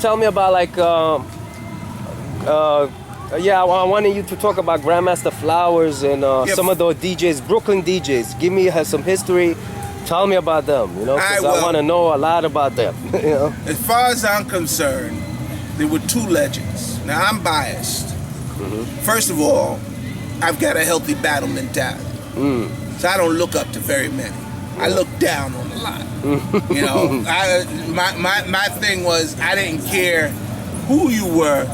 Tell me about like, yeah, I wanted you to talk about GrandMasterFlowers and some of those DJs, Brooklyn DJs. Give me some history. Tell me about them, you know, because I want to know a lot about them. You know? As far as I'm concerned, there were two legends. Now, I'm biased. First of all, I've got a healthy battle mentality. So I don't look up to very many. I look down on a lot. You know, my thing was I didn't care who you were.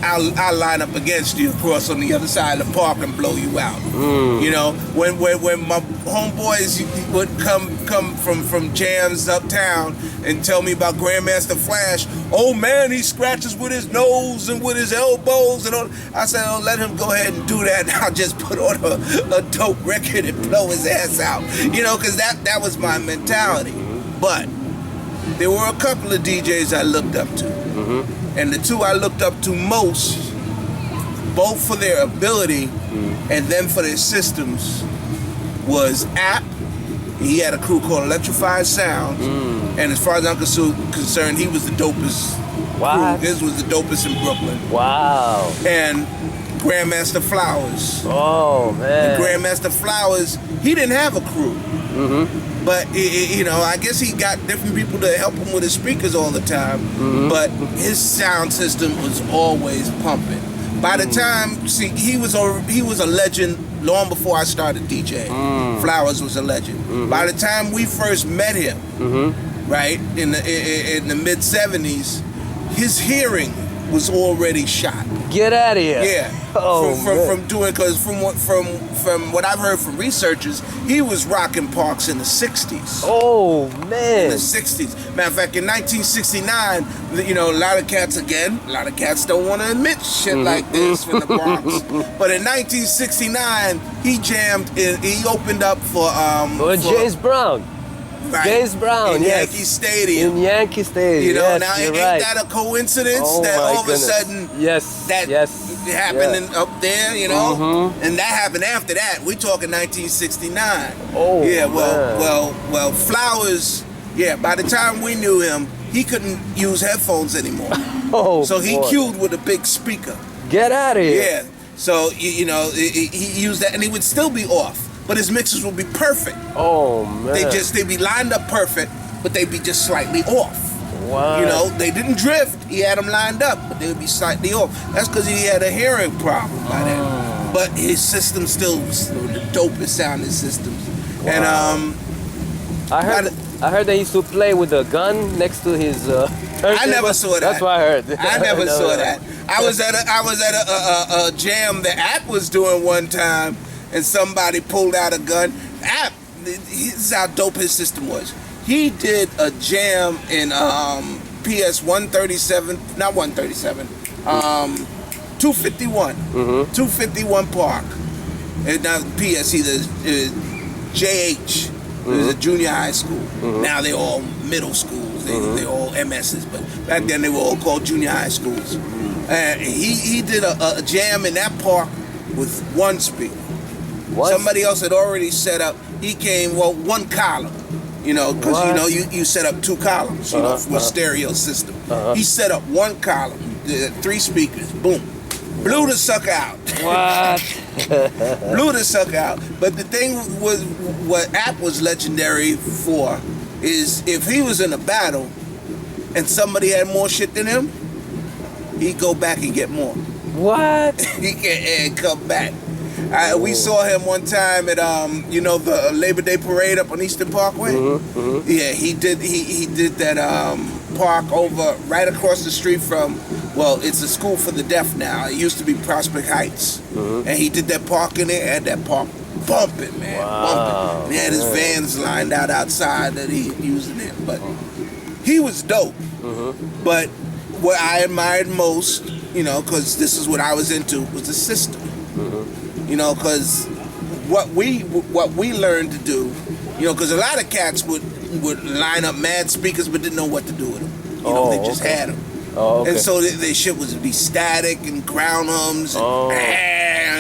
I'll line up against you, cross on the other side of the park, and blow you out. You know, when my homeboys would come from jams uptown and tell me about Grandmaster Flash, oh man, he scratches with his nose and with his elbows and all. I said, oh, let him go ahead and do that, and I'll just put on a dope record and blow his ass out. You know, because that was my mentality. But there were a couple of DJs I looked up to. And the two I looked up to most, both for their ability and then for their systems, was App. He had a crew called Electrified Sounds. And as far as I'm concerned, he was the dopest crew. His was the dopest in Brooklyn. Wow. And GrandMasterFlowers. Oh, man. And GrandMasterFlowers, he didn't have a crew. But, you know, I guess he got different people to help him with his speakers all the time. But his sound system was always pumping. By the time, see, he was a legend long before I started DJing. Flowers was a legend. By the time we first met him, right, in the mid-'70s, his hearing was already shot. Get out of here. Yeah. From doing, because from what I've heard from researchers, he was rocking parks in the 60s. Oh, man. In the 60s. Matter of fact, in 1969, you know, a lot of cats don't want to admit shit like this from the Bronx. But in 1969, he opened up for James Brown. Right. James Brown, in Yankee Stadium. In Yankee Stadium. You know, yes, now ain't right. that a coincidence that all of a sudden that happened up there, you know? And that happened after that. We talking 1969. Oh, yeah, well, Flowers, yeah, by the time we knew him, he couldn't use headphones anymore. So he cued with a big speaker. Get out of here. Yeah. So, you know, he used that, and he would still be off. But his mixes would be perfect. Oh, man. They'd be lined up perfect, but they'd be just slightly off. Wow. You know, they didn't drift. He had them lined up, but they would be slightly off. That's because he had a hearing problem by then. But his system still was the dopest sounding systems. Wow. And I heard they used to play with a gun next to his. I never saw that. That's what I heard. I never saw that. I was at a jam that App was doing one time. And somebody pulled out a gun. This is how dope his system was. He did a jam in PS 137, not 137, 251. 251 Park. And now PS either JH. It was a junior high school. Now they're all middle schools. They're all MSs. But back then they were all called junior high schools. And he did a jam in that park with one speaker. Somebody else had already set up. He came, one column, you know, because you know you set up two columns, you know, with stereo system. He set up one column, 3 speakers, boom, blew the sucker out. Blew the sucker out. But the thing was, what App was legendary for is if he was in a battle and somebody had more shit than him, he'd go back and get more. He can come back. We saw him one time at you know, the Labor Day parade up on Eastern Parkway. Yeah, he did that park over right across the street from, well, it's a school for the deaf now. It used to be Prospect Heights. And he did that park in there, had that park bumping, man. Bumping. And he had his vans lined out outside that he using there. But he was dope. But what I admired most, you know, because this is what I was into, was the system. You know, because what we learned to do, you know, because a lot of cats would line up mad speakers but didn't know what to do with them. You know, they just had them. And so their shit would be static and ground hums and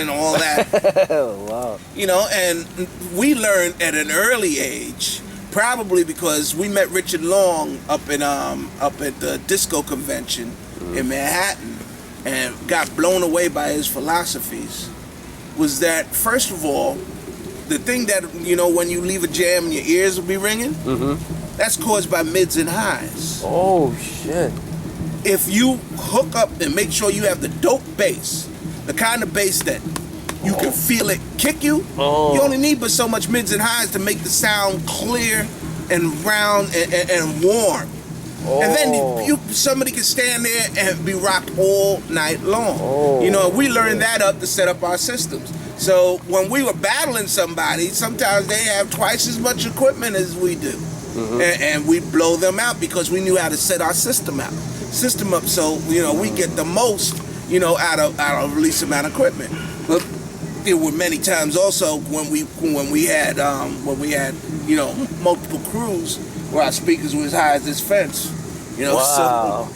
all that. You know, and we learned at an early age Probably because we met Richard Long up at the disco convention in Manhattan, and got blown away by his philosophies. Was that, first of all, the thing that, when you leave a jam and your ears will be ringing, that's caused by mids and highs. Oh, shit. If you hook up and make sure you have the dope bass, the kind of bass that you can feel it kick you, you only need but so much mids and highs to make the sound clear and round and warm. And then somebody can stand there and be rocked all night long. We learned that up to set up our systems. So when we were battling somebody, sometimes they have twice as much equipment as we do. And we blow them out because we knew how to set our system up. So, we get the most, out of a least amount of equipment. But there were many times also when we had multiple crews where our speakers were as high as this fence. Wow.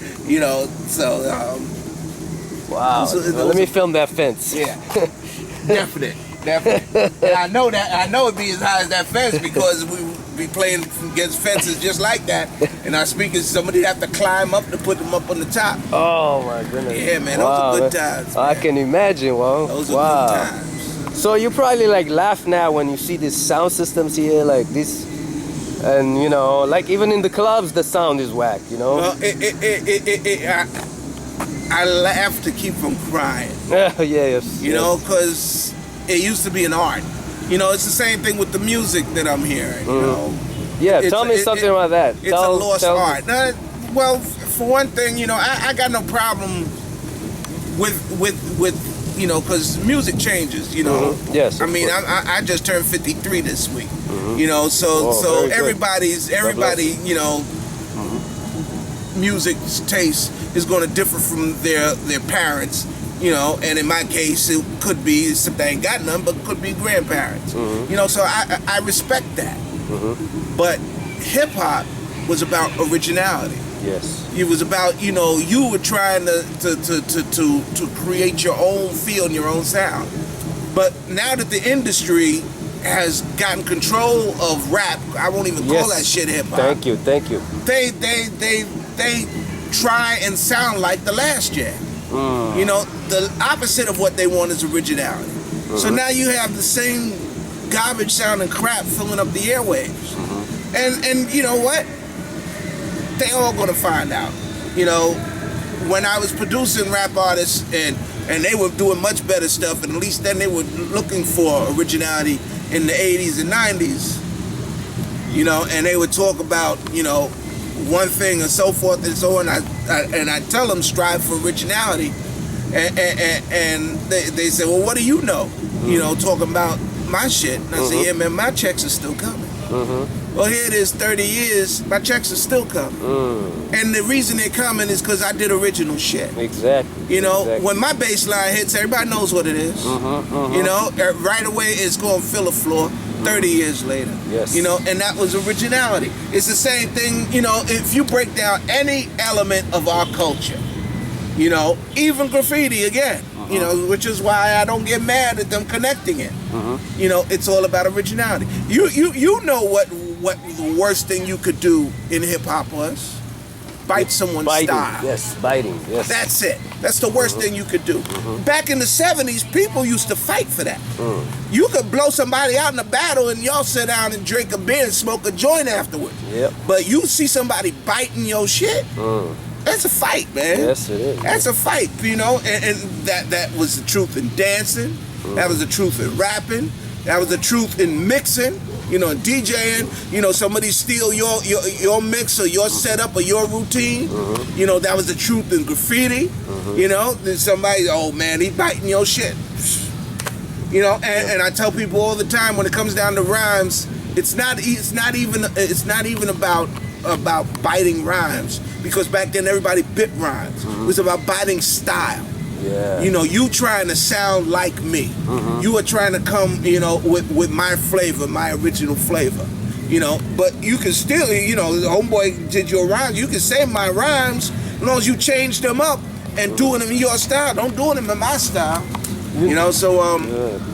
Wow. Let me film that fence. Yeah. Definite. And I know it'd be as high as that fence because we be playing against fences just like that, and our speakers, somebody'd have to climb up to put them up on the top. Oh my goodness. Yeah, man, those are good times. Man. I can imagine. Wow. Those are good times. So you probably laugh now when you see these sound systems here, like this, and like even in the clubs, the sound is whack. Well, I laugh to keep from crying. Yes. Because it used to be an art. It's the same thing with the music that I'm hearing. Yeah, tell me something about that. It's a lost art. Well, for one thing, I got no problem with because music changes. Yes. I mean, I just turned 53 this week. So everybody, music's taste is going to differ from their parents. And in my case, it could be, except I ain't got none, but it could be grandparents. So I respect that. But hip hop was about originality. Yes. It was about, you were trying to create your own feel and your own sound. But now that the industry has gotten control of rap, I won't even call that shit hip hop. Thank you. They try and sound like the last jam. The opposite of what they want is originality. So now you have the same garbage sounding crap filling up the airwaves. And you know what? They all gonna find out. When I was producing rap artists and they were doing much better stuff, and at least then they were looking for originality in the 80s and 90s, and they would talk about, one thing and so forth and so on. I tell them strive for originality, and they say, well, what do you know? Talking about my shit. And I say, yeah, man, my checks are still coming. Well, here it is, 30 years, my checks are still coming. And the reason they're coming is because I did original shit. Exactly. When my bass line hits, everybody knows what it is. Right away it's going to fill a floor. 30 years later. Yes. And that was originality. It's the same thing, if you break down any element of our culture, even graffiti again, which is why I don't get mad at them connecting it. It's all about originality. You know what the worst thing you could do in hip hop was? Bite someone's style. Yes, biting. Yes. That's it. That's the worst thing you could do. Back in the 70s, people used to fight for that. You could blow somebody out in a battle and y'all sit down and drink a beer and smoke a joint afterwards. Yep. But you see somebody biting your shit, that's a fight, man. Yes, it is. That's a fight, and that was the truth in dancing. That was the truth in rapping. That was the truth in mixing. DJing, somebody steal your mix or your setup or your routine. That was the truth in graffiti. Then somebody, oh man, he biting your shit. And I tell people all the time when it comes down to rhymes, it's not even about biting rhymes, because back then everybody bit rhymes. It was about biting style. Yeah. You trying to sound like me. You are trying to come, with my flavor, my original flavor. But you can still, the homeboy did your rhymes. You can say my rhymes as long as you change them up and doing them in your style. Don't do them in my style. You know, so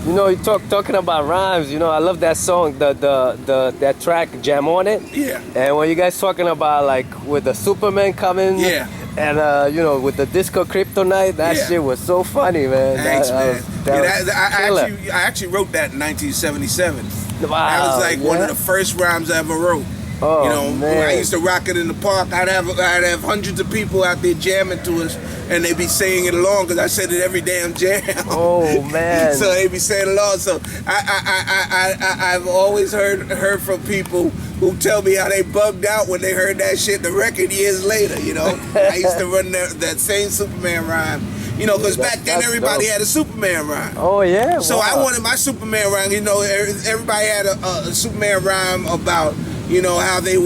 You know, you talking about rhymes. You know, I love that song, that track "Jam on It." yeah. And when you guys talking about like with the Superman coming, Yeah. and you know, with the disco kryptonite, that Yeah. shit was so funny, man. Thanks, man. I I actually wrote that in 1977. Wow, That was like one of the first rhymes I ever wrote. Oh, You know, man. when I used to rock it in the park, I'd have hundreds of people out there jamming to us, and they'd be singing it along because I said it every damn jam. Oh man. So they'd be saying along. So I've always heard from people who tell me how they bugged out when they heard that shit the record years later. You know, I used to run that same Superman rhyme. You know, because back then everybody had a Superman rhyme. Oh yeah. So wow. I wanted my Superman rhyme. You know, everybody had a Superman rhyme about, you know, how they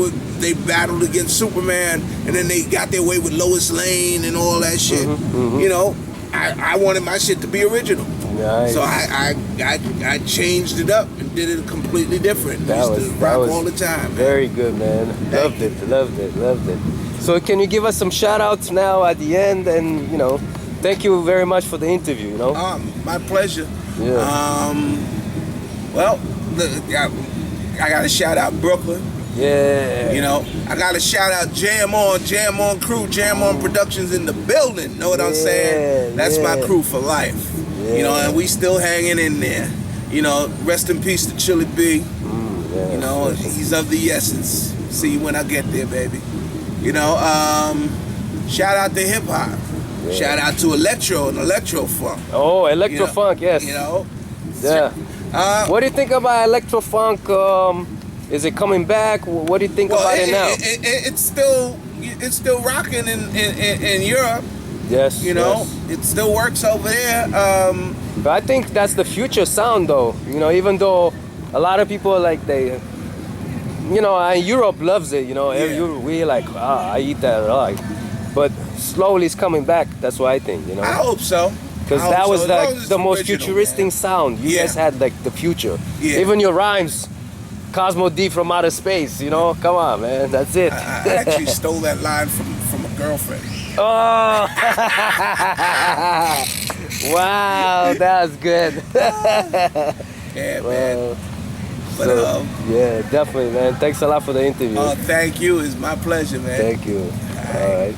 battled against Superman, and then they got their way with Lois Lane and all that shit. You know, I wanted my shit to be original. Nice. So I changed it up and did it completely different. I used to rock all the time. Very good, man. Loved it. So can you give us some shout outs now at the end, and you know, thank you very much for the interview, you know? My pleasure. Yeah. Well, I got to shout out Brooklyn. Yeah. You know, I got to shout out Jam On crew, Jam On Productions in the building. Know what I'm saying? That's my crew for life. Yeah. You know, and we still hanging in there. You know, rest in peace to Chili B. You know, he's of the essence. See you when I get there, baby. You know, shout out to hip hop. Yeah. Shout out to electro and electro funk. Oh, electro funk, yes. You know. Yeah. What do you think about electro funk? Is it coming back? What do you think about it now? It's still rocking in Europe. Yes. You know, it still works over there. But I think that's the future sound, though. You know, even though a lot of people you know, Europe loves it. You know, we like, I eat that a lot. But slowly it's coming back. That's what I think. You know. I hope so. Because that was like the most futuristic sound. You guys had like the future. Yeah. Even your rhymes, Cosmo D from outer space. You know, come on, man. That's it. I actually stole that line from a girlfriend. Oh, wow, that was good. Yeah, man. But, yeah, definitely, man. Thanks a lot for the interview. Thank you. It's my pleasure, man. Thank you. All right.